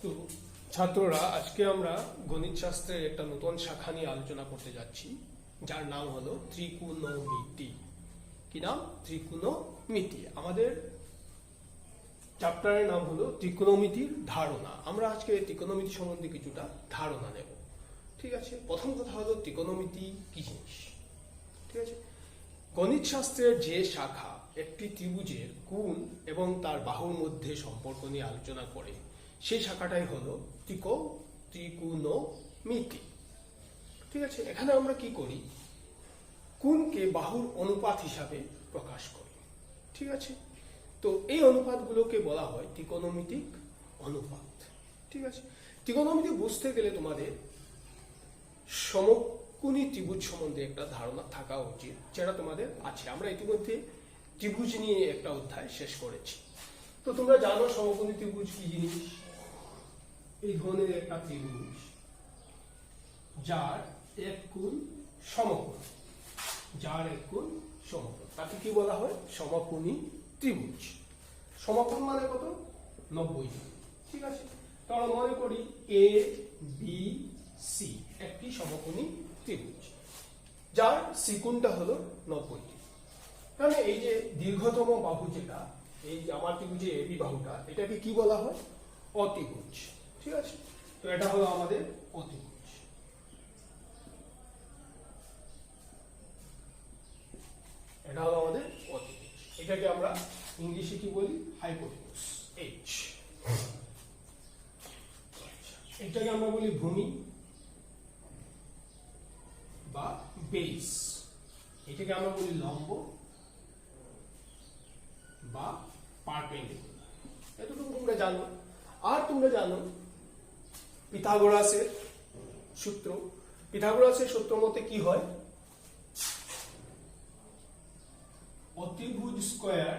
তো ছাত্ররা, আজকে আমরা গণিত শাস্ত্রের একটা নতুন শাখা নিয়ে আলোচনা করতে যাচ্ছি, যার নাম হলো ত্রিকোণমিতি। কি নাম? ত্রিকোণমিতি। আমাদের চ্যাপ্টারের নাম হলো ত্রিকোণমিতির ধারণা। আমরা আজকে ত্রিকোণমিতি সম্বন্ধে কিছুটা ধারণা নেব। ঠিক আছে, প্রথম কথা হলো ত্রিকোণমিতি কি জিনিস। ঠিক আছে, গণিত শাস্ত্রের যে শাখা একটি ত্রিভুজের কোণ এবং তার বাহুর মধ্যে সম্পর্ক নিয়ে আলোচনা করে, সেই শাখাটাই হলো ত্রিকোণমিতি। ঠিক আছে, এখানে আমরা কি করি? কোণকে বাহুর অনুপাত হিসাবে প্রকাশ করি। ঠিক আছে, তো এই অনুপাতগুলোকে বলা হয় ত্রিকোণমিতিক অনুপাত। ঠিক আছে, ত্রিকোণমিতি বুঝতে গেলে তোমাদের সমকোণী ত্রিভুজ সম্বন্ধে একটা ধারণা থাকা উচিত, যেটা তোমাদের আছে। আমরা ইতিমধ্যে ত্রিভুজ নিয়ে একটা অধ্যায় শেষ করেছি। তো তোমরা জানো সমকোণী ত্রিভুজ কি জিনিস। এই ধরনের একটা ত্রিভুজ যার এক কোণ সমকোণ, তাকে কি বলা হয়? সমকোণী ত্রিভুজ। সমকোণ মানে কত? 90। ঠিক আছে, তাহলে মনে করি এ বি সি একটি সমকোণী ত্রিভুজ, যার সিকোণটা হলো 90। তাহলে এই যে দীর্ঘতম বাহু, যেটা এই আমার ত্রিভুজে এবি বাহুটা, এটাকে কি বলা হয়? অতিভুজ। ঠিক আছে, তো এটা হলো আমাদের অতিভুজ। এটা হলো আমাদের অতিভুজ। এটাকে আমরা ইংলিশে কি বলি? হাইপোটেনুস, এইচ। এটাকে আমরা বলি ভূমি বা বেস। এটাকে আমরা বলি লম্ব বা পারপেন্ডিকুলার। এতটুকু তোমরা জানো। আর তোমরা জানো পিথাগোরাসের সূত্র। পিথাগোরাসের সূত্র মতে কি হয়? অতিভুজ স্কয়ার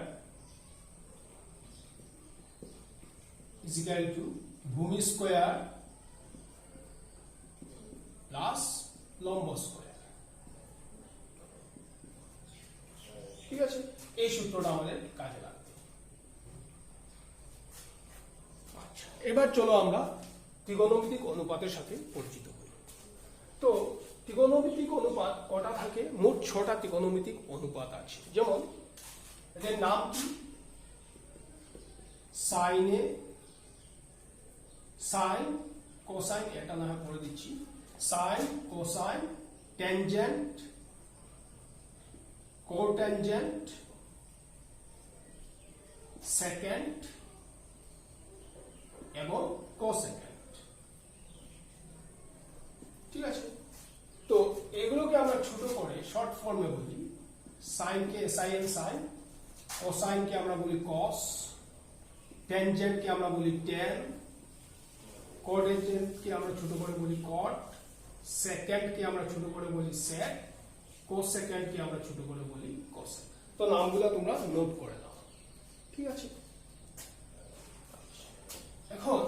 ইজ ইকুয়াল টু ভূমি স্কয়ার প্লাস লম্ব স্কয়ার। ঠিক আছে, এই সূত্রটা আমাদের কাজে লাগবে। আচ্ছা, এবার চলো আমরা ত্রিকোণমিতিক অনুপাতের সাথে পরিচিত হই। তো ত্রিকোণমিতিক অনুপাত কটা থাকে? মোট 6টা ত্রিকোণমিতিক অনুপাত আছে। যেমন এদের নাম কি? সাইনে, সাইন, কোসাইন, এটা না পড়ে দিচ্ছি। সাইন, কোসাইন, ট্যানজেন্ট, কোট্যানজেন্ট, সেকেন্ড এবং কোসেকেন্ড। ঠিক আছে, তো এগুলোকে আমরা ছোট করে শর্ট ফর্মে বলি। সাইনকে সাইন সাইন, কোসাইনকে আমরা বলি কস, ট্যানজেন্টকে আমরা বলি ট্যান, কোট্যানজেন্টকে আমরা ছোট করে বলি কট, সেকেন্ডকে আমরা ছোট করে বলি সেক, কোসেকেন্ডকে আমরা ছোট করে বলি কোসেক। তো নামগুলো তোমরা নোট করে নাও। ঠিক আছে, এখন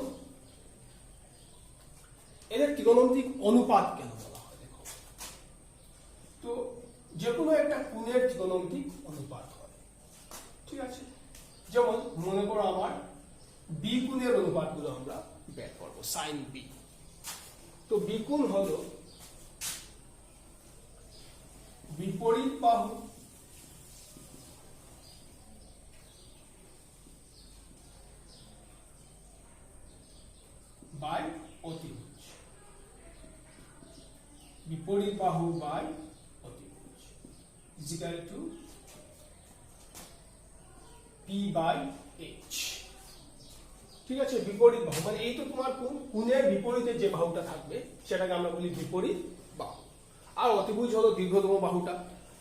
এদের ত্রিকোণমিতিক অনুপাত কেন বলা হয়? দেখো, তো যে কোনো একটা কোণের ত্রিকোণমিতিক অনুপাত হয়। ঠিক আছে, যেমন মনে করো আমার বি কোণের অনুপাতগুলো আমরা বের করব। সাইন বি, তো বি কোণ হলো বিপরীত বাহু বাই অতিভুজ। বিপরীত বাহু বাই অতিভুজ is equal to P by H. ঠিক আছে, বিপরীত বাহু মানে এই তো তোমার কোণের বিপরীতে যে বাহুটা থাকবে সেটাকে আমরা বলি বিপরীত বাহু। আর অতিভুজ হলো দীর্ঘতম বাহুটা,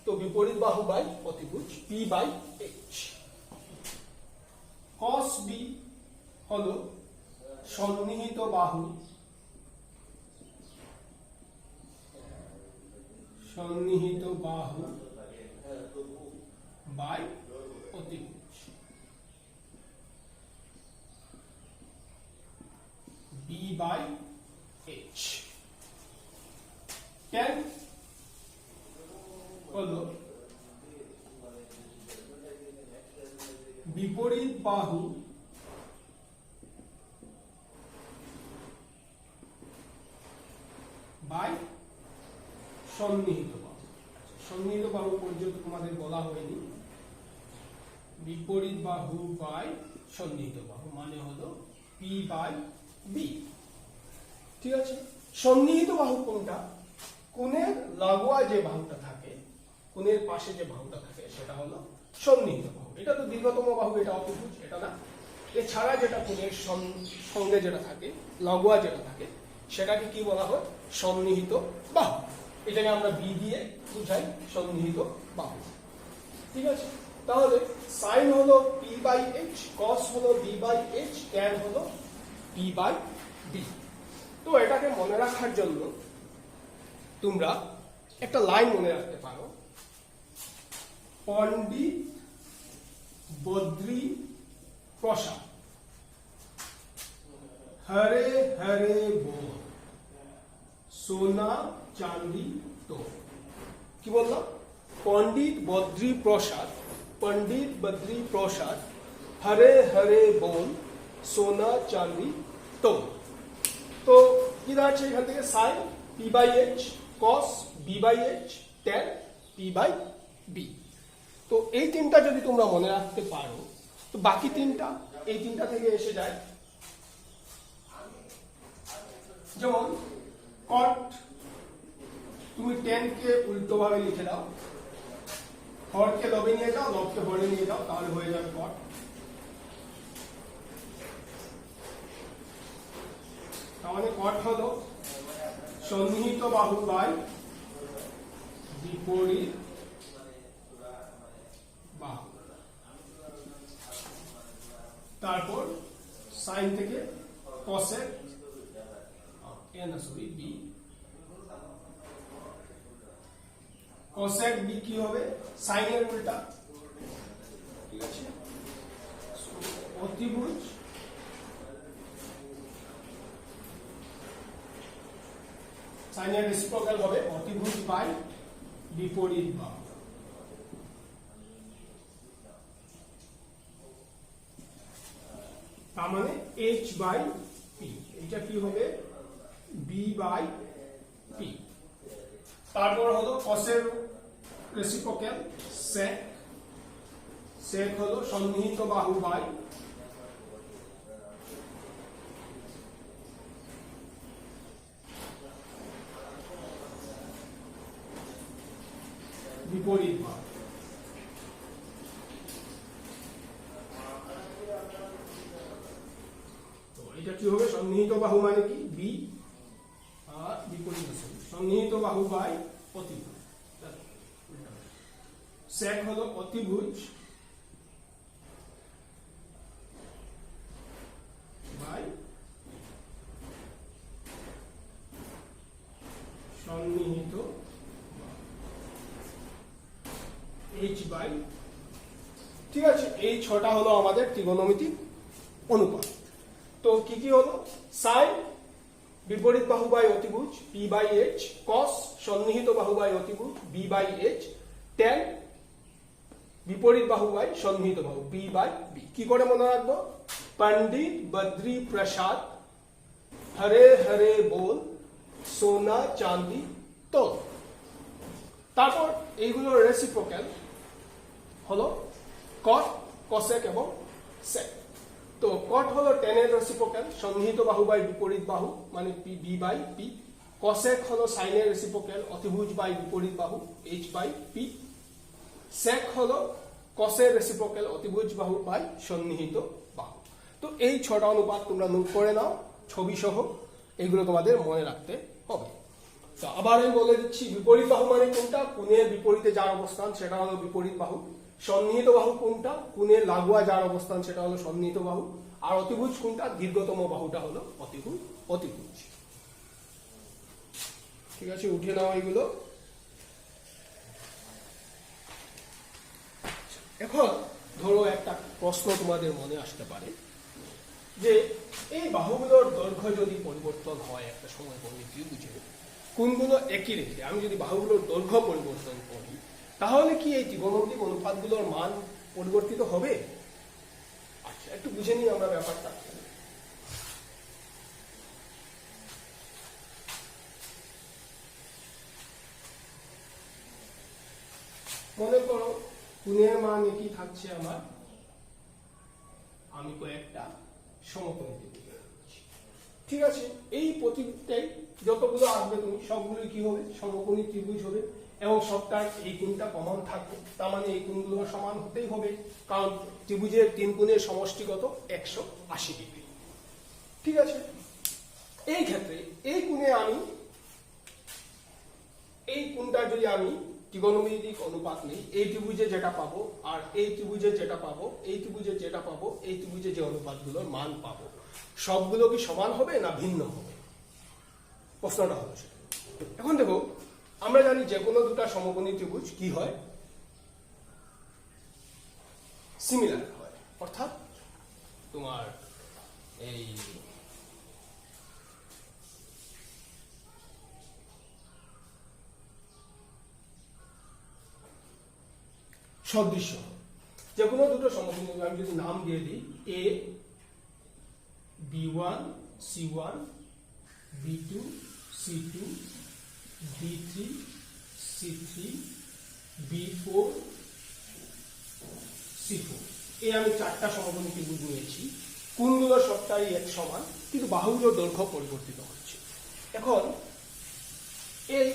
তো বিপরীত বাহু বাই অতিভুজ, P by H. Cos B হলো সন্নিহিত বাহু, বাই অতিভুজ, বি বাই এইচ। ট্যান হলো বিপরীত বাহু বাই সন্নিহিত বাহু। সন্নিহিত বাহু পর্যন্ত তোমাদের বলা হয়নি, বিপরীত বাহু বাই সন্নিহিত বাহু মানে হলো পি বাই বি। ঠিক আছে, সন্নিহিত বাহু কোনটা? কোণের লাগোয়া যে বাহুটা থাকে, কোণের পাশে যে বাহুটা থাকে সেটা হলো সন্নিহিত বাহু। এটা তো দীর্ঘতম বাহু, এটা অতিভুজ, এটা না। এছাড়া যেটা কোণের সঙ্গে যেটা থাকে, লাগোয়া যেটা থাকে, সেটাকে কি বলা হয়? সন্নিহিত বাহু। এটাকে আমরা বি দিয়ে বুঝাই, সন্নিহিত বাহু। ঠিক আছে, তাহলে সাইন হলো পি বাই এইচ, কস হলো বি বাই এইচ, ট্যান হলো পি বাই বি। তো এটাকে মনে রাখার জন্য তোমরা একটা লাইন মনে রাখতে পারো, পণ্ডিত বদ্রী প্রসাদ হরে হরে बोल সোনা চাঁদি তো। কি বললাম? পণ্ডিত বদ্রী প্রসাদ, পণ্ডিত বদ্রী প্রসাদ হরে হরে बोल সোনা চাঁদি তো। তো কি দাঁড়াচ্ছে এখান থেকে? Sine P by H, cos B by H, tan P by B. তো এই তিনটা যদি তোমরা মনে রাখতে পারো, তো বাকি তিনটা এই তিনটা থেকে এসে যায়। যেমন কট, তুমি টেন কে উল্টো ভাবে লিখে দাও, হরকে লবে নিয়ে যাও, লবকে হরে নিয়ে যাও, তাহলে হয়ে যাবে কট। তাহলে কট হলো সন্নিহিত বাহু বাই বিপরীত বাহু। তারপর সাইন থেকে কসেক বি, কসেক বি কি হবে? সাইনের উল্টা। ঠিক আছে, অতিভুজ সাইনের রেসিপ্রোকাল হবে অতিভুজ বাই বিপরীত বাহু। তার মানে এইচ বাই পি, এটা কি হবে? B by P. তারপর হলো কসের রেসিপ্রোকাল সেক, সেক হলো সন্নিহিত বাহু বাই বিপরীত বাহু। তো এটা কি হবে? সন্নিহিত বাহু মানে কি? বি আর বিপরীত সন্নিহিত বাহু বাই অতিভুজ। সেক হলো অতিভুজ বাই সন্নিহিত এইচ বাই। ঠিক আছে, এই ছটা হলো আমাদের ত্রিগোণমিতিক অনুপাত। তো কি কি হলো? সাইন বিপরীত বাহু বাই অতিভুজ পি বাই এইচ, কস সন্নিহিত বাহু বাই অতিভুজ বি বাই এইচ, ট্যান বিপরীত বাহু বাই সন্নিহিত বাহু বি বাই বি। কি করে মনে রাখবো? পণ্ডিত বদ্রী প্রসাদ হরে হরে बोल সোনা চাঁদি তো। তারপর এইগুলোর রেসিপ্রোকাল হলো কট, কসেক এবং সেক। তো কট হলো টেনের রেসিপ্রোকাল সন্নিহিত বাহু বাই বিপরীত বাহু মানে P B by P. Cosec হলো সাইনের রেসিপ্রোকাল অতিভুজ বাই বিপরীত বাহু এইচ বাই পি। সেক হলো কসের রেসিপ্রোকাল অতিভুজ বাহু বাই সন্নিহিত বাহু। তো এই ছটা অনুপাত তোমরা নোট করে নাও ছবি সহ, এইগুলো তোমাদের মনে রাখতে হবে। তো আবার আমি বলে দিচ্ছি, বিপরীত বাহু মানে কোনটা? কোণের বিপরীতে যার অবস্থান সেটা হলো বিপরীত বাহু। সন্নিহিত বাহু কোনটা? কোণের লাগোয়া যার অবস্থান সেটা হলো সন্নিহিত বাহু। আর অতিভুজ কোনটা? দীর্ঘতম বাহুটা হলো অতিভুজ। অতিভুজ। ঠিক আছে, উঠে নাও এগুলো। এখন ধরো একটা প্রশ্ন তোমাদের মনে আসতে পারে যে এই বাহুগুলোর দৈর্ঘ্য যদি পরিবর্তন হয় একটা সময় পরে ত্রিভুজে, কোনগুলো একই রেখে আমি যদি বাহুগুলোর দৈর্ঘ্য পরিবর্তন করি, তাহলে কি এই ত্রিগোণমিতিক অনুপাতগুলোর মান পরিবর্তিত হবে? আচ্ছা, একটু বুঝে নিই আমরা ব্যাপারটা। কোণের মান কি থাকছে আমার, আমি কয়েকটা সমকোণী ত্রিভুজ নিচ্ছি। ঠিক আছে, এই প্রতিটাই যতগুলো আসবে তুমি সবগুলোই কি হবে, সমকোণী ত্রিভুজ হবে এবং সবটার এই কোণটা কমন থাকবে, তার মানে এই কোণগুলো সমান হতেই হবে, কারণ ত্রিভুজের তিন কোণের সমষ্টি কত, 180 ডিগ্রি। ঠিক আছে, এই ক্ষেত্রে এই কোণে আমি এই কোণটা যদি আমি ত্রিকোণমিতিক অনুপাত নেই, এই ত্রিভুজে যেটা পাবো আর এই ত্রিভুজে যেটা পাবো, এই ত্রিভুজে যেটা পাবো, এই ত্রিভুজে যে অনুপাতগুলোর মান পাবো, সবগুলো কি সমান হবে না ভিন্ন হবে, প্রশ্নটা হলো সেটা। এখন দেখো, আমরা জানি যে কোনো দুটো সমকোণী ত্রিভুজ কি হয়, সিমিলার হয়, অর্থাৎ তোমার এই সদৃশ্য। যে কোনো দুটো সমকোণী আমি যদি নাম দিয়ে দিই এ B1 C1 B2 C2 B3 C3 B4 C4, এই আমি চারটা সমকোণী ত্রিভুজ নিয়েছি, কোণগুলো সবটাই এক সমান কিন্তু বাহুগুলোর দৈর্ঘ্য পরিবর্তিত হচ্ছে। এখন এই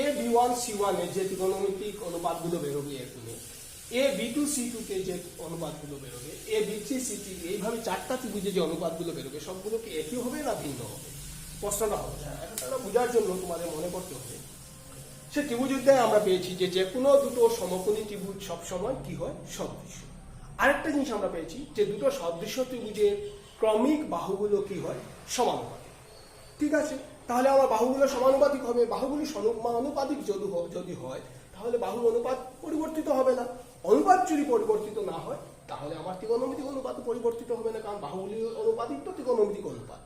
এ B1 C1 এর যে ত্রিকোণমিতিক অনুপাতগুলো বেরোবে এখানে, এ B2 C2 তে যে অনুপাতগুলো বেরোবে, এ B3 C3, এইভাবে চারটা ত্রিভুজে যে অনুপাতগুলো বেরোবে সবগুলো কি একই হবে না ভিন্ন হবে, প্রশ্নটা হবে। এটা বোঝার জন্য তোমাদের মনে করতে হবে, সে ত্রিভুজ অধ্যায়ে আমরা পেয়েছি যে যে কোনো দুটো সমকোণী ত্রিভুজ সবসময় কি হয়, সদৃশ্য। আরেকটা জিনিস আমরা পেয়েছি যে দুটো সদৃশ্য ত্রিভুজের ক্রমিক বাহুগুলো কি হয়, সমানুপাতিক। ঠিক আছে, তাহলে আমার বাহুগুলো সমানুপাতিক হবে, বাহুগুলি সমানুপাতিক যদি হয় তাহলে বাহুর অনুপাত পরিবর্তিত হবে না, অনুপাত যদি পরিবর্তিত না হয় তাহলে আমার ত্রিকোণমিতিক অনুপাত পরিবর্তিত হবে না, কারণ বাহুগুলির অনুপাতিক তো ত্রিকোণমিতিক অনুপাত।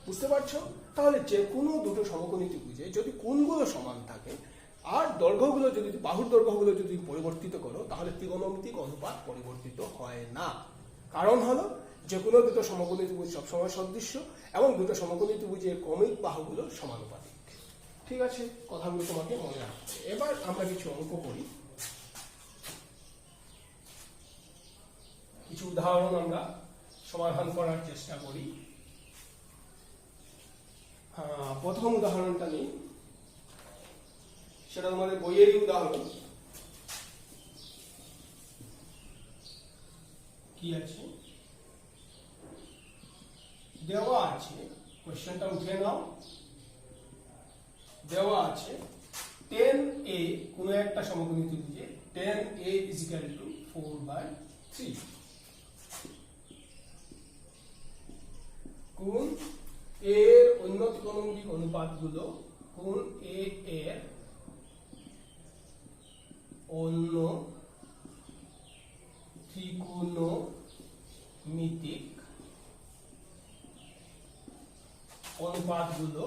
বুঝতে পারছো? তাহলে যে কোনো দুটো সমকোণী ত্রিভুজে যদি কোণগুলো সমান থাকে আর দৈর্ঘ্যগুলো যদি, বাহুর দৈর্ঘ্যগুলো যদি পরিবর্তিত করো তাহলে ত্রিকোণমিতিক অনুপাত পরিবর্তিত হয় না। কারণ হলো যে কোনো দুটো সমকোণী ত্রিভুজ সবসময় সদৃশ্য এবং দুটো সমকোণী ত্রিভুজের ক্রমিক বাহুগুলো সমানুপাতিক। ঠিক আছে, কথাগুলো তোমাকে মনে রাখতে হবে। এবার আমরা কিছু অঙ্ক করি, কিছু উদাহরণ আমরা সমাধান করার চেষ্টা করি। প্রথম উদাহরণটা নিই, সেটা তোমাদের বইয়েরই উদাহরণ। কি আছে দেওয়া আছে, কোশ্চেনটা উঠে নাও। দেওয়া আছে 10a কোন একটা সমকোণী ত্রিভুজে 10a = 4/3, কোণ এর অন্য ত্রিকোণমিতিক অনুপাতগুলো, কোণ এ এর অন্য ত্রিকোণমিতিক অনুপাতগুলো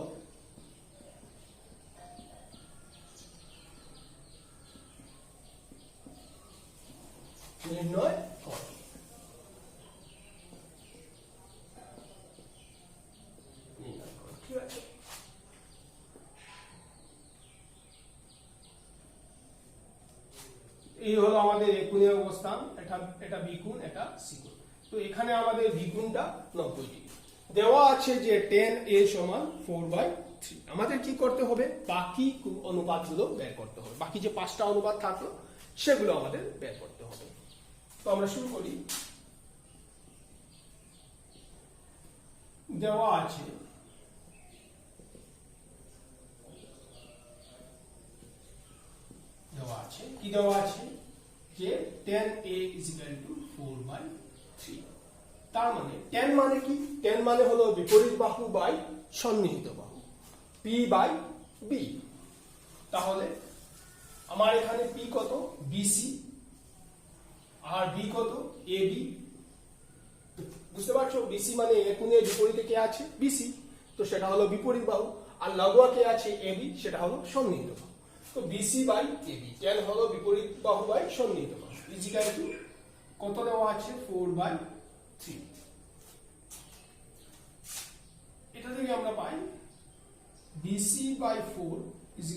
নির্ণয় করো। ঠিক আছে, এই হলো আমাদের এ কোণের অবস্থান, এটা বি কোণ, এটা সি কোণ। তো এখানে আমাদের বি কোণটা 90 ডিগ্রি দেওয়া আছে যে 10a = 4/3। আমাদের কি করতে হবে, বাকি অনুপাতগুলো বের করতে হবে, বাকি যে 5টা অনুপাত থাকলো সেগুলো আমাদের বের করতে হবে। তো আমরা শুরু করি। দেওয়া আছে কি দেওয়া আছে যে 10a = 4/3। তার মানে 10 মানে কি, 10 মানে হলো বিপরীত বাহু বাই সন্নিহিত বাহু, p/b। তাহলে আমার এখানে p কত, bc, আর b কত, ab। বুঝতে পারছো, bc মানে এ কোণের বিপরীতে কে আছে, bc, তো সেটা হলো বিপরীত বাহু, আর লাগোয়া কে আছে, ab, সেটা হলো সন্নিহিত বাহু। তো bc/ab, 10 হলো বিপরীত বাহু বাই সন্নিহিত বাহু, কত দেওয়া আছে, 4/3। এটা থেকে আমরা পাই bc/4 =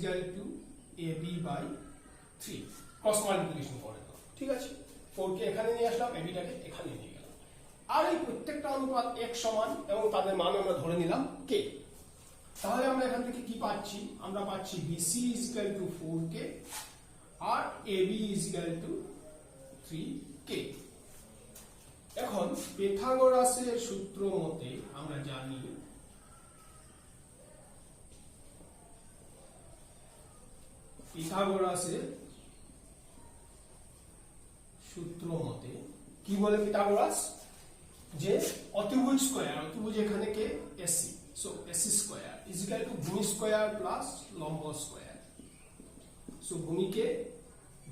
ab/3, ক্রস মাল্টিপ্লিকেশন করে দাও। ঠিক আছে, 4 কে এখানে নিয়ে আসলাম, এবিটাকে এখানে নিয়ে গেলাম। আর এই প্রত্যেকটা অনুপাত এক সমান এবং তাদের মান আমরা ধরে নিলাম কে। তাহলে আমরা এখান থেকে কি পাচ্ছি? আমরা পাচ্ছি BC is equal to 4K R AB is equal to 3K। এখন পিথাগোরাসের সূত্র মতে আমরা জানি পিথাগোরাসের সূত্র মতে কি বলে পিথাগোরাস? যে অতিভুজ স্কয়ার, অতিভুজ এখানে কে AC, so AC square is equal to ভূমি স্কয়ার প্লাস লম্ব স্কয়ার, সো ভূমিকে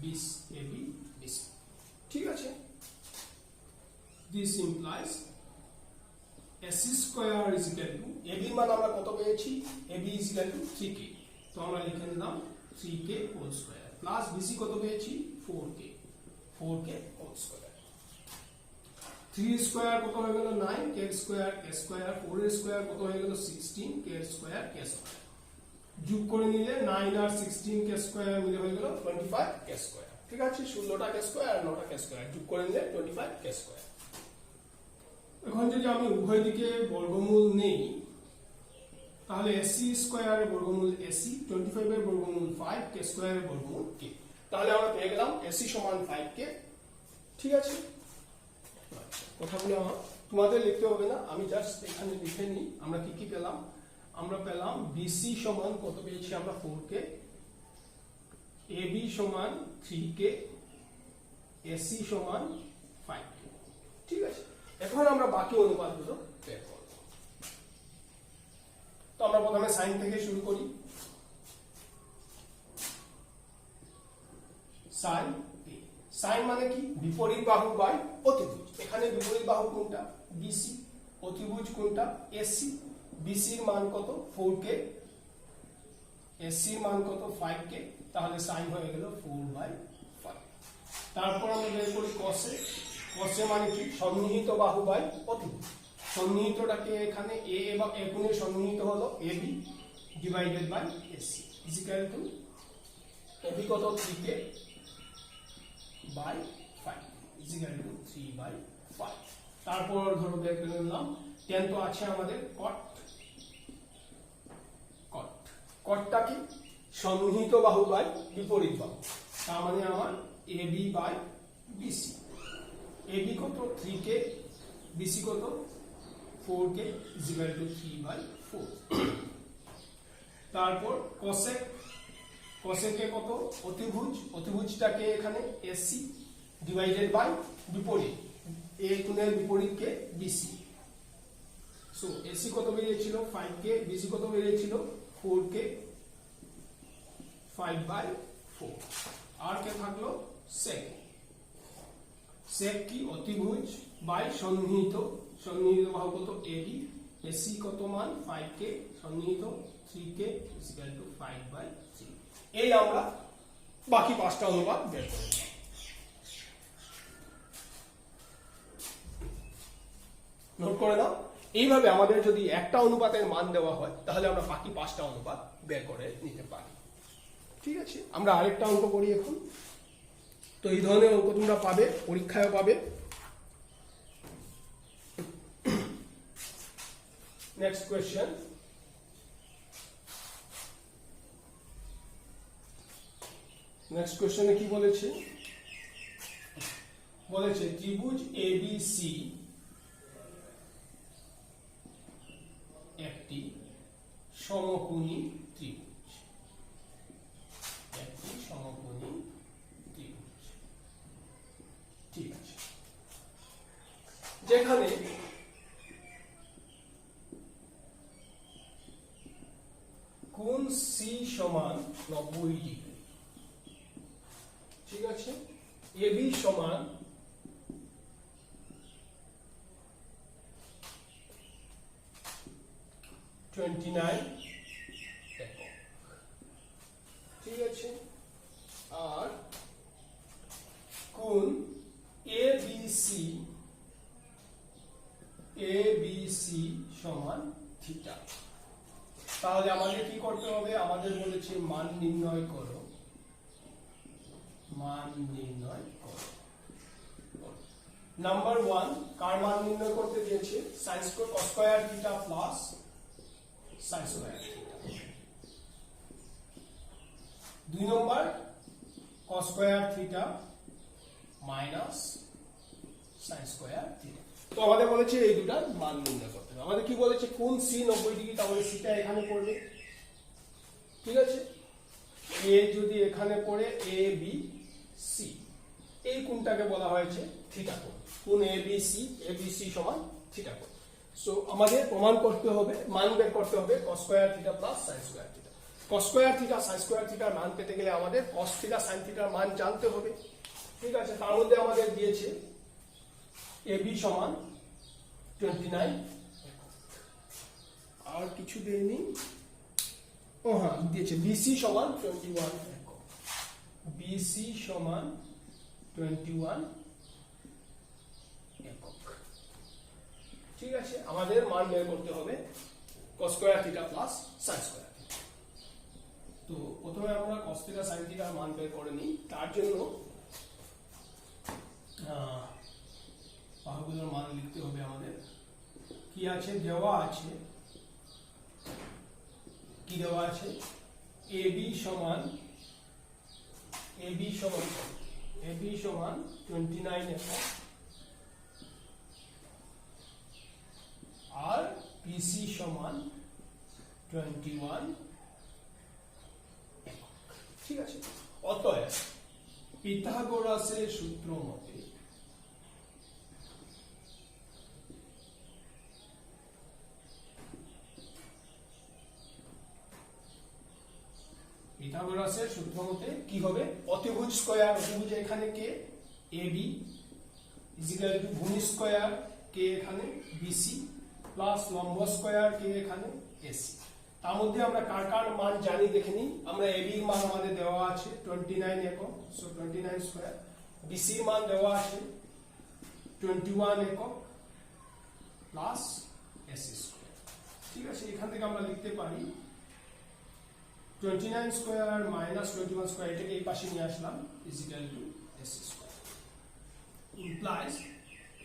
20 AB BC। ঠিক আছে, this implies AC square is equal to AB মান আমরা কত পেয়েছি? AB is equal two 3K, তো আমরা লিখে নিলাম 3K whole square plus BC কত পেয়েছি? 4K whole square. 3 স্কয়ার কত হয়ে গেল? 9, K স্কয়ার K স্কয়ার, 4 এর স্কয়ার কত হয়ে গেল? 16, K স্কয়ার K স্কয়ার, যোগ করে নিলে 9 আর 16 K স্কয়ার মিলে হয়ে গেল 25 K স্কয়ার। ঠিক আছে, 16টা K স্কয়ার আর 9টা K স্কয়ার যোগ করে নিলে 25 K স্কয়ার। এখন যদি আমি উভয় দিকে বর্গমূল নেই, তাহলে AC স্কয়ারের বর্গমূল AC, 25 এর বর্গমূল 5, K স্কয়ারের বর্গমূল K। তাহলে আমরা পেয়ে গেলাম AC সমান 5K। ঠিক আছে, কথাগুলো তোমাদের লিখতে হবে না, আমি জাস্ট এখানে লিখে নিই। আমরা কি কি পেলাম? আমরা পেলাম BC সমান কত পেয়েছি আমরা? 4K, AB সমান 3K, AC সমান 5K। ঠিক আছে, এখন আমরা বাকি অনুপাতগুলো বের করব। তো আমরা প্রথমে সাইন থেকে শুরু করি। সাইন A, সাইন মানে কি? বিপরীত বাহু বাই অতিভুজ। এখানে বিপরীত বাহু কোনটা? BC, অতিভুজ কোনটা? AC। BC এর মান কত? 4K, AC এর মান কত? 5K, তাহলে সাইন হয়ে গেল 4/5। তারপর আমরা বের করি কসে। কসে মানে কি? সন্নিহিত বাহু বাই অতিভুজ। সন্নিহিতটাকে এখানে A এবং A কোণের সন্নিহিত হলো AB divided by AC is equal to AB কত? 3K by 5 is equal two 3/5। তারপর ধরো বের করে নিলাম tan, তো আছে আমাদের cot। কটটা কি? সন্নিহিত বাহু বাই বিপরীত বাহু, তার মানে আমার AB বাই BC। AB কত? 3K, BC কত? 4K is equal two 3/4। তারপর cosec, cosec কত? অতিভুজ, অতিভুজটাকে এখানে AC ডিভাইডেড বাই বিপরীত, A কোণের বিপরীতকে BC, সো AC কত বেরিয়েছিল? 5K, BC কত বেরিয়েছিল? 4K 5/4। আর কে থাকলো? sec। sec কি? অতিভুজ বাই সন্নিহিত, সন্নিহিত বাহু কত? AB, AC কত মান? 5K, সন্নিহিত 3K ইজ ইকুয়াল টু 5/3। এই আমরা বাকি পাঁচটা অনুপাত বের করব। নোট করে নাও, এইভাবে আমাদের যদি একটা অনুপাতের মান দেওয়া হয় তাহলে আমরা বাকি পাঁচটা অনুপাত বের করে নিতে পারি। ঠিক আছে, আমরা আরেকটা অঙ্ক করি এখন। তো এই ধরনের অঙ্ক তোমরা পাবে, পরীক্ষায় পাবে। নেক্সট কোয়েশ্চেন, নেক্সট কোয়েশ্চেনে কি বলেছে? বলেছে ত্রিভুজ ABC একটি সমকোণী ত্রিভুজ, একটি সমকোণী ত্রিভুজ। ঠিক আছে, যেখানে কোণ C সমান 90 ডিগ্রি। ঠিক আছে, AB সমান 29 একক। ঠিক আছে, আর কোণ ABC সমান থিটা। তাহলে আমাদের কি করতে হবে? আমাদের বলেছে মান নির্ণয় করো, মান নির্ণয় করো। নাম্বার 1 কার মান নির্ণয় করতে দিয়েছে sin cos² θ প্লাস sin² θ। 2 নম্বর cos² θ মাইনাস sin² θ। তো আমাদের বলেছে এই দুটার মান নির্ণয় করতে হবে। আমাদের কি বলেছে কোণ C 90 ডিগ্রি, তাহলে সিটা এখানে পড়বে, ঠিক আছে। এ যদি এখানে পড়ে এ বি সি, এই কোণটাকে বলা হয়েছে থিটা কোণ। কোণ এ বি সি সমান থিটা কোণ। সো আমাদের প্রমাণ করতে হবে, মান বের করতে হবে cos² θ plus sin² θ। cos² θ sin² θ এর মান পেতে গেলে আমাদের cos θ sin θ এর মান জানতে হবে, ঠিক আছে। তার মধ্যে আমাদের দিয়েছে AB সমান 29, আর কিছু দেয়নি, ও হ্যাঁ দিয়েছে BC সমান 21 একক, BC সমান 21 একক, ঠিক আছে। আমাদের মান বের করতে হবে cos² θ প্লাস sin² θ। তো প্রথমে আমরা cos θ sin θ এর মান বের করে নিই। তার জন্য বাহুগুলোর মান লিখতে হবে আমাদের। কি আছে দেওয়া আছে, কি দেওয়া আছে AB সমান 29 একক আর BC সমান 21 একক, ঠিক আছে। অতএব পিথাগোরাসের সূত্র মতে কি হবে, অতিভুজ স্কয়ার, অতিভুজ এখানে কে AB ইজিক্যাল টু ভূমি স্কয়ার কে এখানে BC প্লাস লম্ব স্কয়ার কে এখানে AC। তার মধ্যে আমরা কার কার মান জানি দেখে নিই। আমরা AB এর মান আমাদের দেওয়া আছে 29 একক, সো 29 স্কয়ার। BC এর মান দেওয়া আছে 21 একক প্লাস AC স্কয়ার, ঠিক আছে। এখান থেকে আমরা লিখতে পারি 29 স্কয়ার মাইনাস 21 স্কয়ার, এটাকে এই পাশে নিয়ে আসলাম, equal to AC square, implies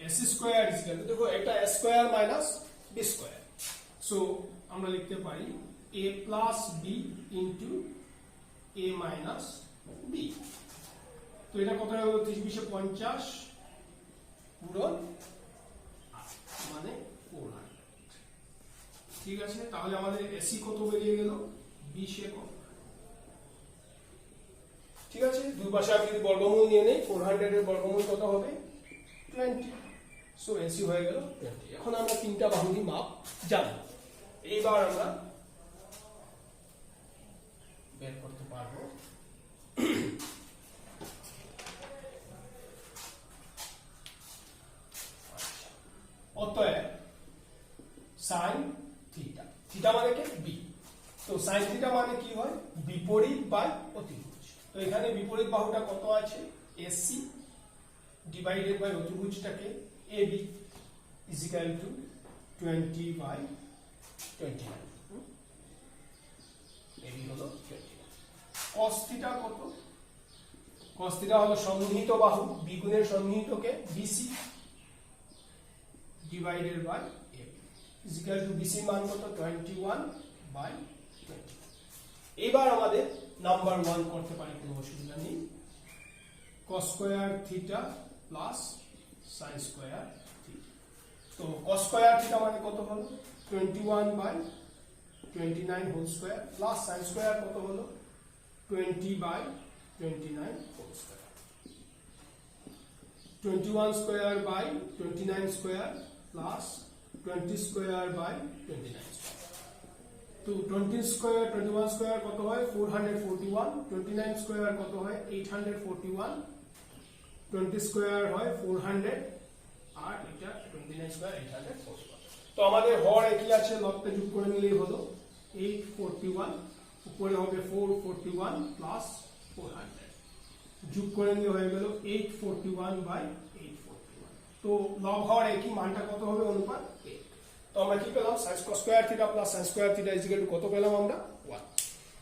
AC square equal to, দেখো এটা A square minus B square, so আমরা লিখতে পারি A plus B into A minus B। তো এটা কত হবে, 30 20 50 পূরণ মানে 400, ঠিক আছে। তাহলে আমাদের AC কত বেরিয়ে গেল 20 একক, ঠিক আছে। দুই পাশে আমি যদি বর্গমূল নিয়ে নেই, 400 এর বর্গমূল কত হবে 20, সো AC হয়ে গেল 20। এখন আমরা তিনটা বাহুরই মাপ জানি, এইবার আমরা বের করতে পারবো অতএব sin থিটা, থিটা মানে কি B, তো sin থিটা মানে কি হয় বিপরীত বাই অতিভুজ। তো এখানে বিপরীত বাহুটা কত আছে AC ডিভাইডেড বাই অতিভুজটাকে AB ইজিক্যাল টু 20/29, AB হলো 29। cos থিটা কত, cos থিটা হলো সন্নিহিত বাহু, B গুণের সন্নিহিতকে BC divided by AB equal to BC মান কত 21/20। এবার আমাদের নাম্বার 1 করতে পারি, কোনো অসুবিধা নেই। cos স্কয়ার থিটা প্লাস sin স্কয়ার থিটা। তো cos স্কয়ার থিটা মানে কত হলো 21/29 whole square plus sin square কত হলো 20/29 whole square. 21 square by 29 square plus 20 square by 29 square. তো 20 স্কয়ার 21 স্কয়ার কত হয় 441, 29 স্কয়ার কত হয় 841, 20 স্কয়ার হয় 400 আর এটা 29 স্কয়ার 841। তো আমাদের হর একই আছে, লবকে যোগ করে নিলেই হলো 841, উপরে হবে 441 প্লাস 400, যোগ করে নিলে হয়ে গেল 841/841। তো লব হর একই, মানটা কত হবে অনুপাত 8। তো আমরা কি পেলাম sin স্কয়ার থিটা plus sin square theta equal to কত পেলাম আমরা 1।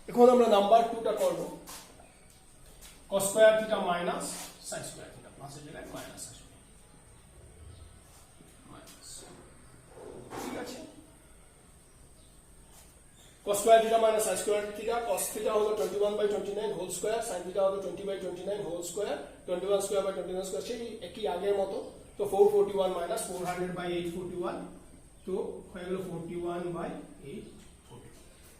এখন আমরা নাম্বার 2টা করব, cos square theta minus sin square theta, প্লাসের জায়গায় মাইনাস আসবে। cos square theta minus sin square theta, cos theta হলো 21/29 হোল স্কয়ার, sin theta হলো 20/29 whole square, 21 square by 21 square, সেই একই আগের মতো। তো 441 মাইনাস 400/841, তো হয়ে গেল 41/841।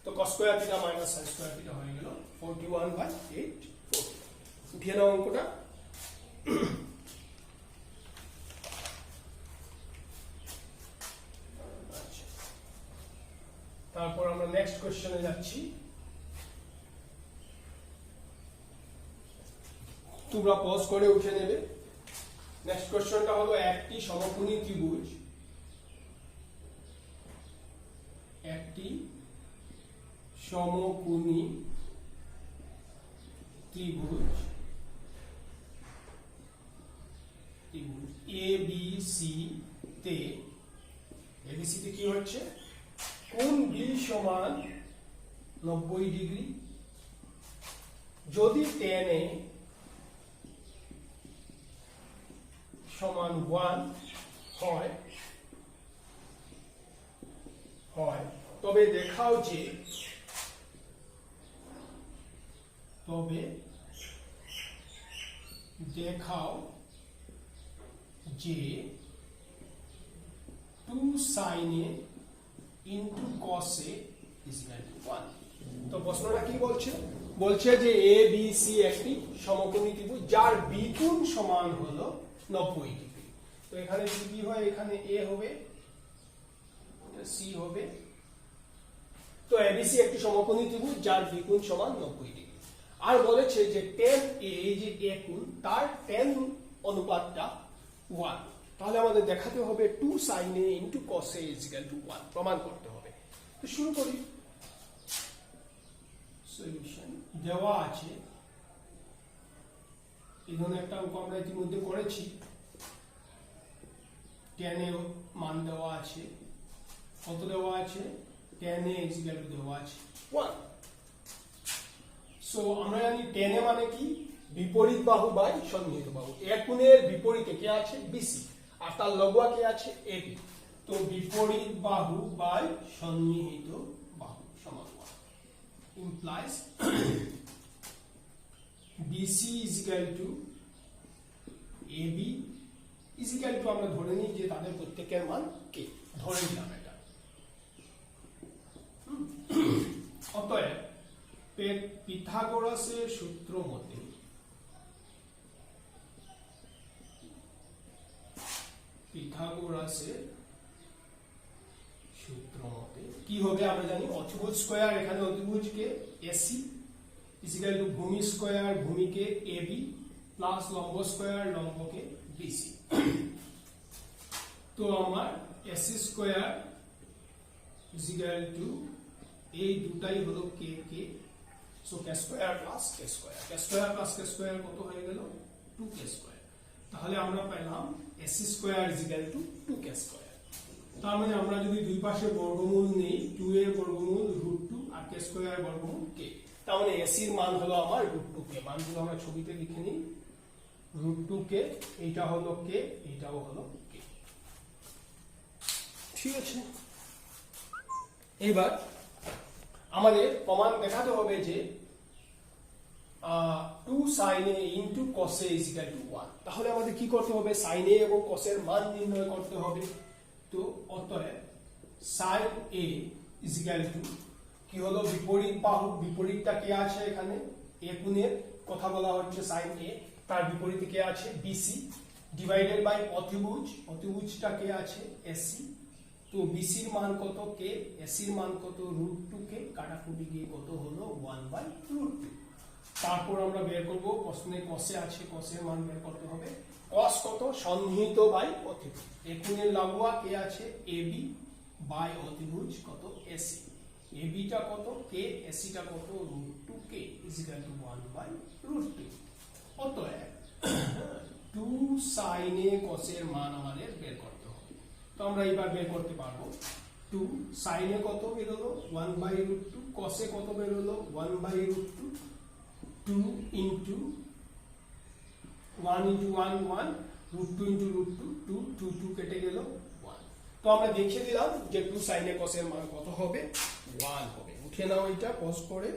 তো cos square theta minus sin square theta হয়ে গেল 41/841। উঠিয়ে নাও অঙ্কটা। তারপর আমরা নেক্সট কোশ্চেনে যাচ্ছি। তোমরা পজ করে উঠে নেবে। নেক্সট কোশ্চেনটা হলো একটি সমকোণী ত্রিভুজ, একটি সমকোণী ত্রিভুজ ABC তে কি হচ্ছে, কোণ B সমান 90 ডিগ্রি, যদি tan A সমান 1 হয় তবে দেখাও যে two sin A into cos A is equal to 1। তো প্রশ্নটা কি বলছে? বলছে যে ABC একটি সমকোণী ত্রিভুজ যার বিকোণ সমান হলো 90 ডিগ্রি। তো এখানে যদি কি হয়, এখানে A হবে, এটা C হবে। তো ABC একটি সমকোণী ত্রিভুজ যার বিকোণ সমান 90 ডিগ্রি। আর বলেছে যে tan A, এই যে A কোণ, তার tan অনুপাতটা 1। তাহলে আমাদের দেখাতে হবে 2 sin A into cos A is equal to 1, প্রমাণ করতে হবে। তো শুরু করি। সলিউশন দেওয়া আছে, এই ধরনের একটা অঙ্ক আমরা ইতিমধ্যে করেছি। tan A মান দেওয়া আছে, কত দেওয়া আছে, tan A is equal to দেওয়া আছে 1। সো আমরা জানি tan A মানে কি, বিপরীত বাহু বাই সন্নিহিত বাহু। এক কোণের বিপরীতে কে আছে, BC, আর তার লম্বা কে আছে, AB। তো বিপরীত বাহু বাই সন্নিহিত বাহু সমান 1 implies BC is equal to AB is equal to, আমরা ধরে নিই যে তাদের প্রত্যেকের মান কে, ধরে নিলাম এটা। অতএব পিথাগোরাসের সূত্র মতে কি হবে, আমরা জানি অতিভুজ স্কয়ার, এখানে অতিভুজকে AC is equal to ভূমি স্কয়ার ভূমিকে AB প্লাস লম্ব স্কয়ার লম্বকে BC। তো আমার AC square is equal to এই দুটাই হলো k, so k square plus k square, k square plus k square কত হয়ে গেল, 2k স্কয়ার। তাহলে আমরা পেলাম AC square is equal to 2k square. তার মানে আমরা যদি দুই পাশে বর্গমূল নেই, 2 এর বর্গমূল √2 আর k স্কয়ার বর্গমূল k, তার মানে AC এর মান হলো আমার √2k। মানগুলো আমরা ছবিতে লিখে নিই, √2k, এইটা হলো k, এইটাও হলো k। ঠিক আছে, এবার আমাদের প্রমাণ দেখাতে হবে যে 2 sin A into cos A is equal to 1। তাহলে আমাদের কি করতে হবে, sin A এবং cos এর মান নির্ণয় করতে হবে। তো অতএব sin A is equal to কি হলো, বিপরীত বাহু, বিপরীতটা কে আছে এখানে, A কোণের কথা বলা হচ্ছে sin A, তার বিপরীতে কে আছে, BC, ডিভাইডেড বাই অতিভুজ, অতিভুজটা কে আছে, AC। তো BC এর মান কত, k, AC এর মান কত, √2k, কাটাকুটি গিয়ে কত হলো 1/√2। তারপর আমরা বের করব, প্রশ্নে cos এ আছে, cos এর মান বের করতে হবে। cos কত, সন্নিহিত বাই অতিভুজ, এই কোণের লম্বা কে আছে, AB বাই অতিভুজ কত, AC। AB টা কত, k, AC টা কত, √2k is equal to 1/√2। অতএব 2 sin A cos এর মান আমাদের বের করতে হবে। তো আমরা এবার বের করতে পারবো, 2 sin A কত বের হলো, 1/√2, cos A কত বের হলো, 1/√2, 2 into 1 into 1 1, √2 into √2 2, 2 2 কেটে গেল 1। তো আমরা দেখিয়ে দিলাম যে 2 sin A cos এর মান কত হবে, 1 হবে। উঠে নাও এটা পজ করে।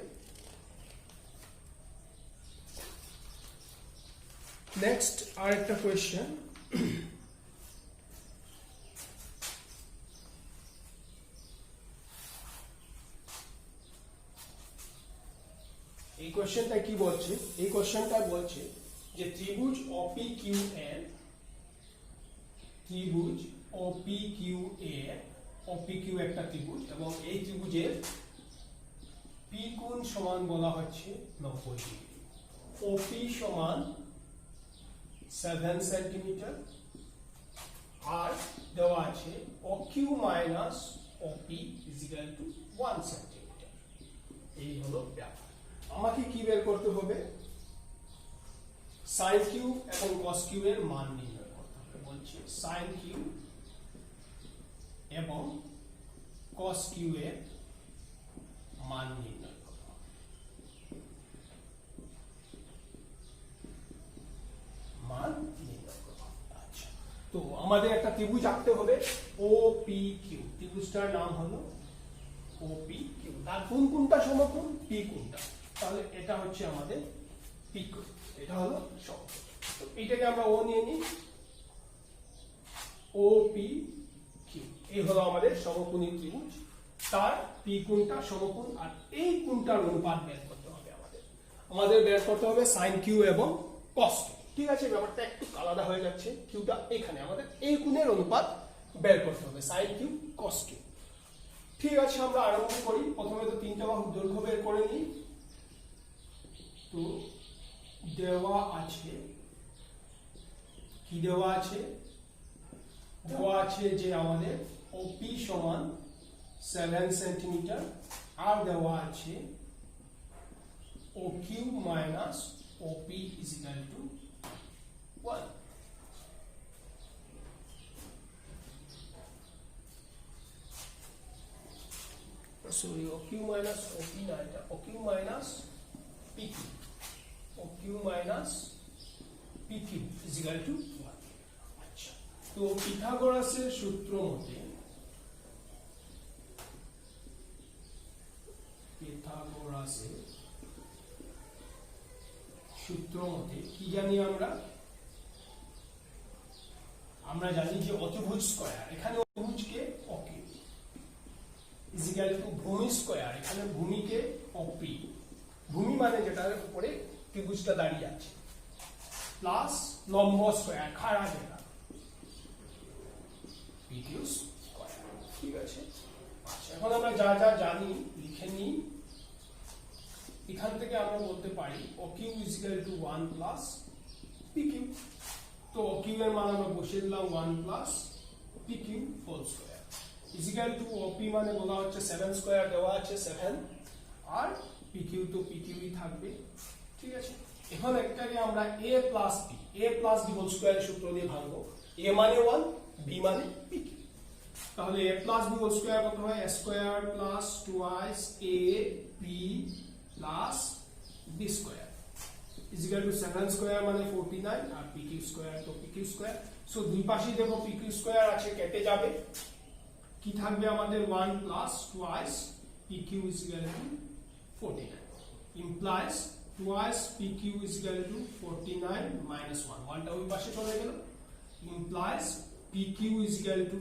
নেক্সট আর একটা কোয়েশ্চেন, এই কোয়েশ্চেনটা কি বলছে? এই কোয়েশ্চেনটা বলছে যে ত্রিভুজ OPQR, ত্রিভুজ OPQR, OPQ একটা ত্রিভুজ এবং এই ত্রিভুজের P কোণ সমান বলা হচ্ছে 90 ডিগ্রি। OP সমান 7 সেন্টিমিটার আর দেওয়া আছে OQ minus OP equal to 1 centimetre. এই হলো ব্যাপার। আমাকে কি বের করতে হবে? সাইন কিউ এবং কস কিউ এর মান নির্ণয় করতে হবে। বলছে সাইন কিউ এবং কস কিউ এর মান নির্ণয় করতে হবে। মান নির্ণয় করতে হবে। আচ্ছা, তো আমাদের একটা ত্রিভুজ আঁকতে হবে OPQ। ত্রিভুজটার নাম হলো OPQ। তার কোন কোনটা সমকোণ? P কোণটা। তাহলে এটা হচ্ছে আমাদের P কোণ, এটা হলো সমকোণ। তো এটাকে আমরা O নিয়ে নিই, OPQ। এই হলো আমাদের সমকোণী ত্রিভুজ, তার P কোণটা সমকোণ আর এই কোণটার অনুপাত বের করতে হবে আমাদের বের করতে হবে সাইন কিউ এবং কস কিউ। ঠিক আছে, ব্যাপারটা একটু আলাদা হয়ে যাচ্ছে, কিউটা এখানে, আমাদের এই কোণের অনুপাত বের করতে হবে সাইন কিউ কস কিউ। ঠিক আছে, আমরা আরম্ভ করি। প্রথমে তো তিনটা বাহুর দৈর্ঘ্য বের করে নিই। তো দেওয়া আছে, কি দেওয়া আছে? দেওয়া আছে যে আমাদের OP সমান 7 সেন্টিমিটার আর দেওয়া আছে OQ minus OP equal to 1। Sorry, OQ minus OP না, এটা OQ minus PQ, OQ minus PQ equal to 1। আচ্ছা, তো পিথাগোরাসের সূত্র মতে, পিথাগোরাসের সূত্র মতে কি জানি আমরা? আমরা জানি যে অতিভুজ স্কয়ার, এখানে অতিভুজকে OQ ইজিক্যাল টু ভূমি স্কয়ার, এখানে ভূমিকে OP, ভূমি মানে যেটার উপরে ত্রিভুজটা দাঁড়িয়ে আছে, প্লাস লম্ব স্কয়ার, খাড়া যেটা, PQ স্কয়ার। ঠিক আছে, আচ্ছা, এখন আমরা যা যা জানি লিখে নিই। এখান থেকে আমরা বলতে পারি OQ equal to 1 plus PQ। তো OQ এর মান আমরা বসিয়ে দিলাম 1 plus PQ whole square equal to OP মানে বলা হচ্ছে 7 স্কয়ার, দেওয়া আছে 7 আর PQ তো PQই থাকবে। ঠিক আছে, এখন একটাকে আমরা A plus B whole square সূত্র দিয়ে ভাঙবো। A মানে 1, B মানে PQ। তাহলে A plus B whole square কত হয়? A square plus 2 AB plus B square equal to 7 square মানে 49 আর PQ স্কয়ার তো PQ স্কয়ার। সো দুই পাশেই দেখো PQ স্কয়ার আছে, কেটে যাবে। কি থাকবে আমাদের? 1 plus 2 PQ equal to 49 implies 2 PQ equal to 49 minus 1, 1টা ওই পাশে চলে গেল, implies PQ equal to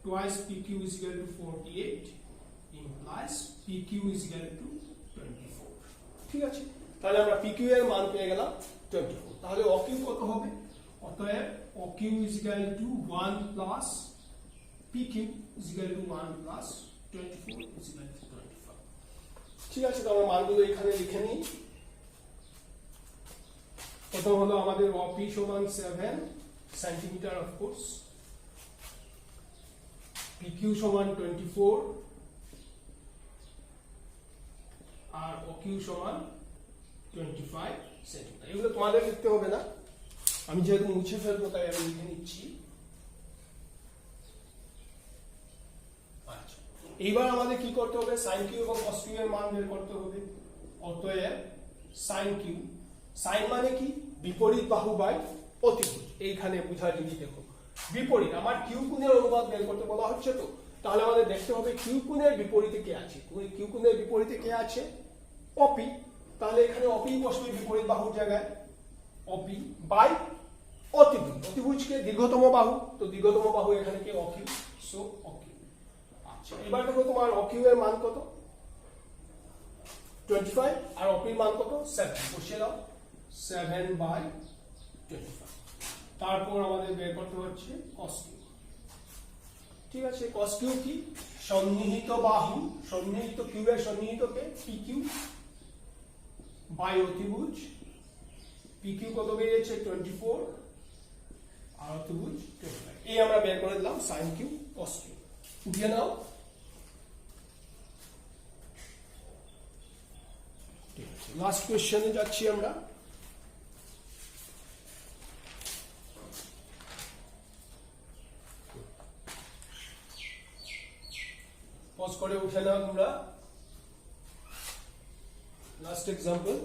2 PQ equal to 48 implies PQ equal to 24। ঠিক আছে, তাহলে আমরা PQ এর মান পেয়ে গেলাম 24। তাহলে OQ কত হবে? অতএব OQ equal to 1 plus PQ equal to 1 plus 24 equal to 25। ঠিক আছে, তো আমরা মানগুলো এখানে লিখে নিই। প্রথম হলো আমাদের OP সমান 7 সেন্টিমিটার, অফ কোর্স, PQ সমান 24 আর OQ সমান 25 সেন্টিমিটার। এগুলো তোমাদের লিখতে হবে না, আমি যেহেতু মুছে ফেলবো তাই আমি লিখে নিচ্ছি। আচ্ছা, এইবার আমাদের কি করতে হবে? সাইন কিউ এবং কস কিউ এর মান বের করতে হবে। অতএব সাইন কিউ, সাইন মানে কি? বিপরীত বাহু বাই অতিভুজ। এইখানে বুঝা জিনিস দেখো, বিপরীত, আমার কিউ কোণের অনুপাত বের করতে বলা হচ্ছে। তো তাহলে আমাদের দেখতে হবে কিউ কোণের বিপরীতে কে আছে। কিউ কোণের বিপরীতে কে আছে? অপি। তাহলে এখানে অপি বসবে বিপরীত বাহুর জায়গায়, অপি বাই অতিভুজ। অতিভুজকে দীর্ঘতম বাহু, তো দীর্ঘতম বাহু এখানে কি? অকিউ। সো অকিউ। আচ্ছা, এবার দেখো তোমার অকিউ এর মান কত? 25 আর অপির মান কত? 7। বসিয়ে দাও 7/25। তারপর আমাদের বের করতে হচ্ছে cos কিউ। ঠিক আছে, cos কিউ কি? সন্নিহিত বাহু, সন্নিহিত কিউ এর সন্নিহিত কে? পি কিউ বাই অতিভুজ। পি কিউ কত বেরিয়েছে? 24 আর অতিভুজ 25। এই আমরা বের করে দিলাম sin কিউ cos কিউ। উঠিয়ে নাও। ঠিক আছে, লাস্ট কোশ্চেনে যাচ্ছি আমরা। পজ করে উঠে নাও তোমরা। লাস্ট এক্সাম্পল,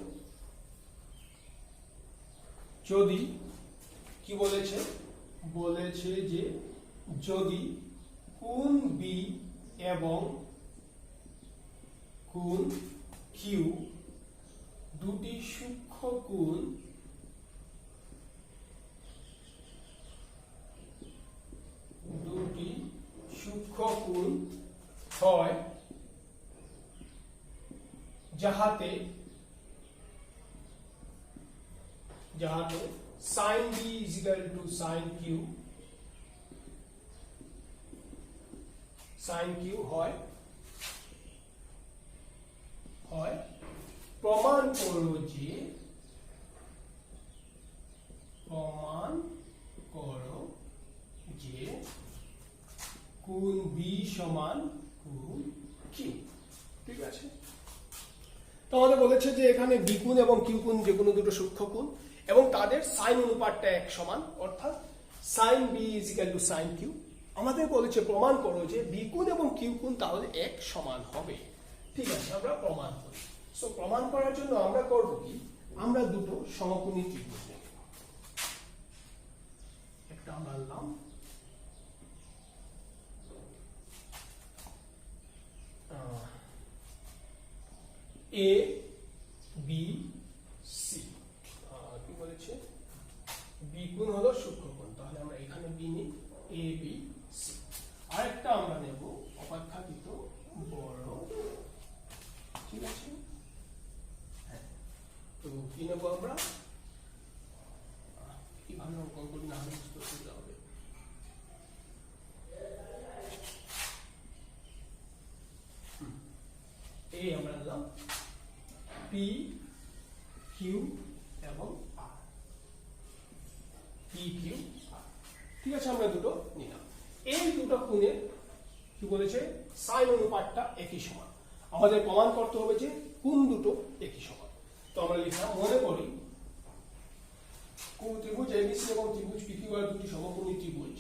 যদি কি বলেছে? বলেছে যে যদি কোণ বি এবং কোণ কিউ দুটি সূক্ষ্ম কোণ হয় যাহাতে sin b is equal to sin q হয় প্রমাণ করো যে কোণ b সমান কোণ q। ঠিক আছে, তো আমাদের বলেছে যে এখানে বি কোণ এবং কিউ কোণ যে কোনো দুটো সূক্ষ্ম কোণ এবং তাদের সাইন অনুপাতটা এক সমান, অর্থাৎ sin b is equal to sin q। আমাদের বলেছে প্রমাণ করো যে বি কোণ এবং কিউ কোণ তাহলে এক সমান হবে। ঠিক আছে, আমরা প্রমাণ করি। সো প্রমাণ করার জন্য আমরা করব কি? আমরা দুটো সমকোণী ত্রিভুজ নেব। একটা আমরা নিলাম এ বি সি। কি বলেছে? বি কোণ হলো সূক্ষ্ম কোণ, তাহলে আমরা এখানে বি নিই, এ বি সি। আরেকটা আমরা নেব অপেক্ষাকৃত বড়। ঠিক আছে, হ্যাঁ, তো কি নেব আমরা? কিভাবে অঙ্কন করি না হলে বুঝতে অসুবিধা হবে। এই আমরা নিলাম পি কিউ এবং আর, পি কিউ আর। ঠিক আছে, আমরা দুটো নিলাম। এই দুটো কোণের কি বলেছে? সাইন অনুপাতটা একই সমান। আমাদের প্রমাণ করতে হবে যে কোণ দুটো একই সমান। তো আমরা লিখলাম, মনে করি কোণ ত্রিভুজ এবিসি এবং ত্রিভুজ পিকিউ আর দুটি সমকোণী ত্রিভুজ।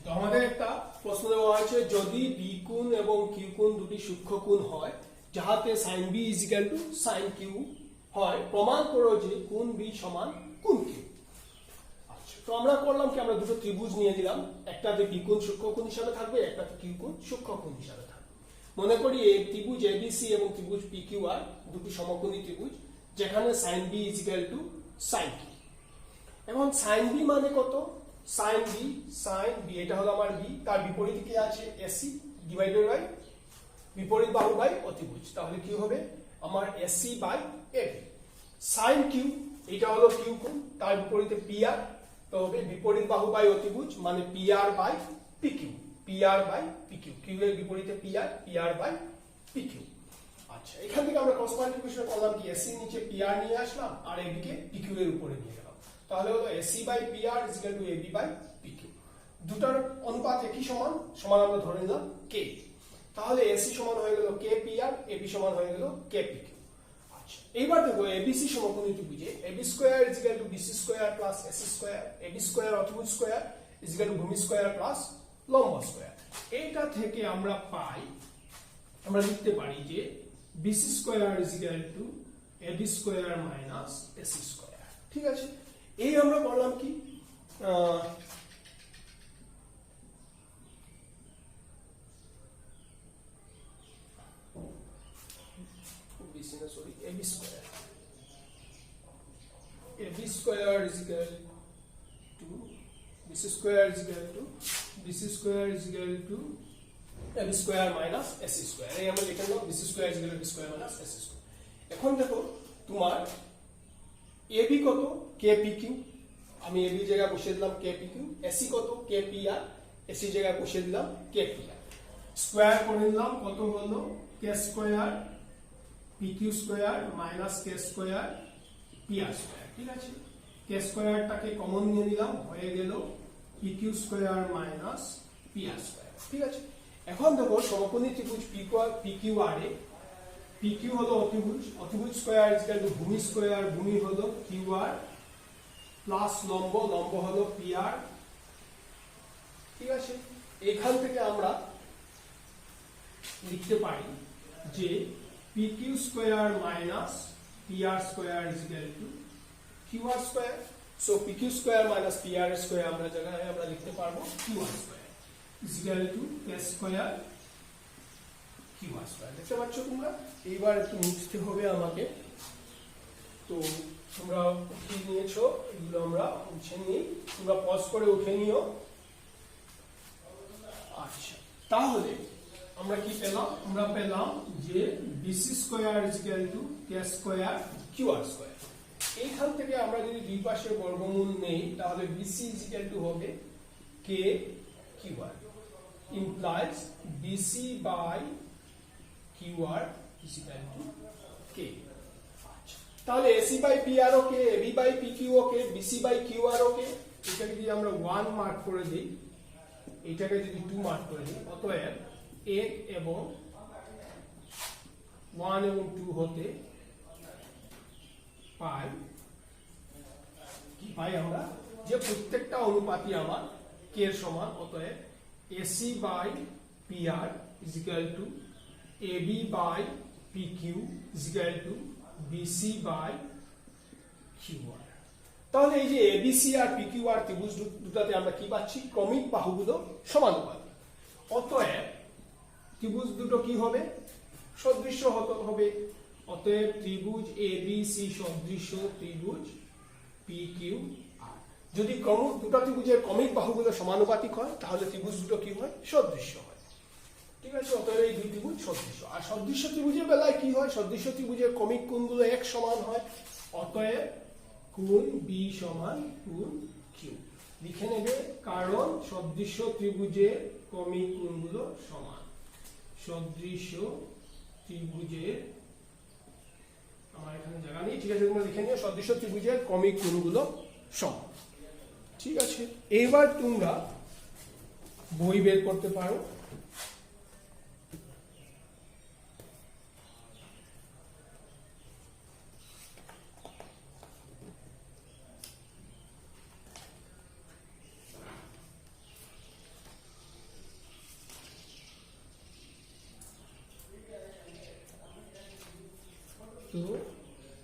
তো আমাদের একটা প্রশ্ন দেওয়া আছে, যদি বি কোণ এবং কিউ কোণ দুটি সূক্ষ্ম কোণ হয় যাহাতে sin b is equal to sin q হয়, প্রমাণ করো যে কোণ b সমান কোণ q। আচ্ছা, তো আমরা করলাম কি? আমরা দুটো ত্রিভুজ নিয়ে দিলাম, একটাতে বি কোণ সূক্ষ্ম কোণ হিসাবে থাকবে, একটাতে কিউ কোণ সূক্ষ্ম কোণ হিসাবে থাকবে। মনে করি এই ত্রিভুজ এবিসি এবং ত্রিভুজ পিকিউআর দুটি সমকোণী ত্রিভুজ, যেখানে sin b is equal to sin q। এখন sin b মানে কত? sin b এটা হলো আমার b, তার বিপরীতে কি আছে? এসি ডিভাইডেড বাই বিপরীত বাহু বাই অতিভুজ। তাহলে কি হবে? আমার AC by AB. sin q এটা হলো কিউ কোণ, তার বিপরীতে পিআর, তো হবে বিপরীত বাহু বাই অতিভুজ, মানে পিআর বাই পিকিউ। কিউ এর বিপরীতে পিআর বাই পিকিউ। আচ্ছা, এখান থেকে আমরা ক্রস মাল্টিপ্লিকেশন করলাম কি? এসি নিচে পিআর নিয়ে আসলাম আর এবি কে পিকিউ এর উপরে নিয়ে গেলাম। তাহলে হলো AC by PR is equal to AB by PQ. দুটার অনুপাত একই সমান আমরা ধরে নিলাম কে। তাহলে এসি সমান হয়ে গেল কে পিআর, এবি সমান হয়ে গেল কে পিকিউ। আচ্ছা, এইবার দেখো এবিসি সমকোণী ত্রিভুজে AB square is equal to BC square plus AC square, AB square অতিভুজ স্কয়ার ইজ ইকুয়াল টু ভূমি স্কয়ার প্লাস লম্ব স্কয়ার। এটা থেকে আমরা পাই, আমরা লিখতে পারি যে BC square is equal to AB square minus AC square. ঠিক আছে, এই আমরা বললাম কি AB square is equal to BC square is equal to BC square is equal to AB square minus AC square। এই আমরা লিখে নাও BC square is equal to B square minus AC square। এখন দেখো তোমার AB কত KPQ, আমি AB জায়গায় বসিয়ে দিলাম KPQ, AC কত KPR, AC জায়গায় বসিয়ে দিলাম KPR, স্কয়ার করে নিলাম কত হলো K square PQ square minus K square PR square. ঠিক আছে, K স্কয়ারটাকে কমন নিয়ে নিলাম, হয়ে গেল PQ square minus PR square. ঠিক আছে, এখন দেখো সমকোণী ত্রিভুজ PQR এ PQ হলো অতিভুজ, অতিভুজ স্কয়ার ইজ ইকুয়াল টু ভূমি স্কয়ার, ভূমি হলো QR প্লাস লম্ব, লম্ব হলো PR। ঠিক আছে, এখান থেকে আমরা লিখতে পারি যে PQ square minus PR square is equal two QR square. So PQ square minus PR square আমরা জায়গায় আমরা লিখতে পারবো QR square is equal two K square QR square. দেখতে পাচ্ছ তোমরা, এইবার একটু মুছতে হবে আমাকে, তো তোমরা উঠিয়ে নিয়েছো, এগুলো আমরা মুছে নিই, তোমরা পজ করে উঠে নিও। আচ্ছা, তাহলে আমরা কি পেলাম, আমরা পেলাম যে BC square is equal two K square QR square. এইখান থেকে আমরা যদি দুই পাশে বর্গমূল নেই তাহলে BC ইজ ইকুয়াল টু হবে K QR, implies BC by QR is equal to K। তাহলে AC by PR okay, AB by PQ okay, BC by QR ওকে। এটাকে যদি আমরা 1 মার্ক করে দিই, এটাকে যদি 2 মার্ক করে দিই, অতএব 1 এবং 1 এবং 2 হতে পাই কি পাই আমরা, যে প্রত্যেকটা অনুপাতই আমার K এর সমান, অতএব AC by PR is equal to AB by PQ is equal to BC by QR। তাহলে এই যে ABC আর PQR ত্রিভুজ দুটাতে আমরা কি পাচ্ছি, ক্রমিক বাহুগুলো সমানুপাতিক, অতএব ত্রিভুজ দুটো কি হবে, সদৃশ্য হবে। অতএব ত্রিভুজ ABC সদৃশ্য ত্রিভুজ PQR। যদি দুটো ত্রিভুজের ক্রমিক বাহুগুলো সমানুপাতিক হয় তাহলে ত্রিভুজ দুটো কি হয়, সদৃশ্য হয়। ঠিক আছে, অতএব এই দুই ত্রিভুজ সদৃশ্য। আর সদৃশ্য ত্রিভুজের বেলায় কি হয়, সদৃশ্য ত্রিভুজের ক্রমিক কোণগুলো এক সমান হয়, অতএব কোণ B সমান কোণ Q লিখে নেবে, কারণ সদৃশ্য ত্রিভুজের ক্রমিক কোণগুলো সমান। সদৃশ্য ত্রিভুজের, আমার এখানে জায়গা নেই, ঠিক আছে, তোমরা লিখে নিও, সদৃশ্য ত্রিভুজের ক্রমিক কোণগুলো সমান। ঠিক আছে, এইবার তোমরা বই বের করতে পারো। তো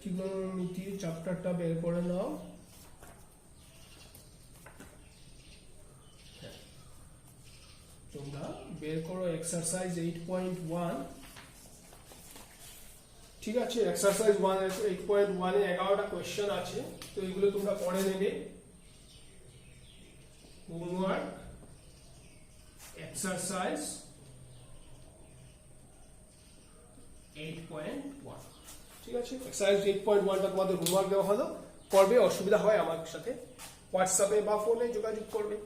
ত্রিগোণমিতির চ্যাপ্টারটা বের করে নাও। তোমরা বের করো এক্সারসাইজ 8.1। ঠিক আছে, এক্সারসাইজ 8.1 এ 11টা কোয়েশ্চেন আছে, তো এগুলো তোমরা পড়ে নেবে। Homework exercise 8.1। ঠিক আছে, এক্সারসাইজ 8.1টা তোমাদের হোমওয়ার্ক দেওয়া হলো, পড়বে, অসুবিধা হয় আমার সাথে হোয়াটসঅ্যাপে বা ফোনে যোগাযোগ করবে।